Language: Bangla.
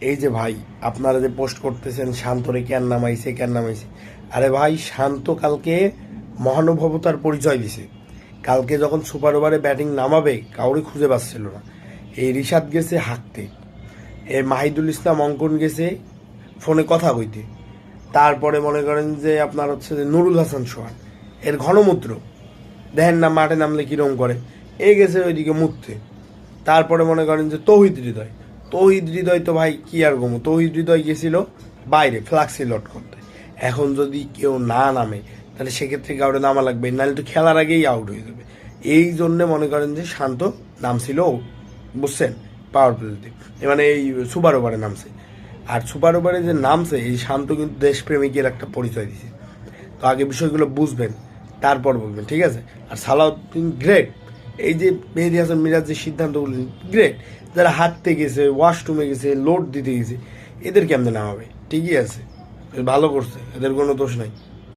এই যে ভাই আপনারা যে পোস্ট করতেছেন শান্তরে কেন নামাইছে কেন নামাইছে, আরে ভাই শান্ত কালকে মহানুভবতার পরিচয় দিছে। কালকে যখন সুপার ওভারে ব্যাটিং নামাবে কাউরে খুঁজে পাচ্ছিল না। এই রিশাদ গেছে হাঁকতে, এ মাহিদুল ইসলাম অঙ্কন গেছে ফোনে কথা কইতে, তারপরে মনে করেন যে আপনার হচ্ছে যে নুরুল হাসান সোহান এর ঘনমূত্র দেখেন না মাঠে নামলে কিরম করে, এ গেছে ওইদিকে মুততে। তারপরে মনে করেন যে তৌহিদ হৃদয় তো ভাই কি আর গমু, তৌহিদ হৃদয় গেছিল বাইরে ফ্লাক্সি লোড করতে। এখন যদি কেউ না নামে তাহলে সেক্ষেত্রে কাউরে নামা লাগবে, নাহলে তো খেলার আগেই আউট হয়ে যাবে। এই জন্যে মনে করেন যে শান্ত নামছিল, বুঝছেন, পাওয়ার প্লেতে, মানে এই সুপার ওভারে নামছে। আর সুপার ওভারে যে নামছে এই শান্ত কিন্তু দেশপ্রেমিকের একটা পরিচয় দিছে। তো আগে বিষয়গুলো বুঝবেন তারপর বলবেন, ঠিক আছে? আর সালাউদ্দিন গ্রেট, এই যে মেহেদী হাসান মিরাজ যে সিদ্ধান্তগুলো গ্রেট, যারা হাঁটতে গেছে, ওয়াশরুমে গেছে, লোড দিতে গেছে, এদের কেমনে নামাবে? ঠিকই আছে, ভালো করছে, এদের কোনো দোষ নাই।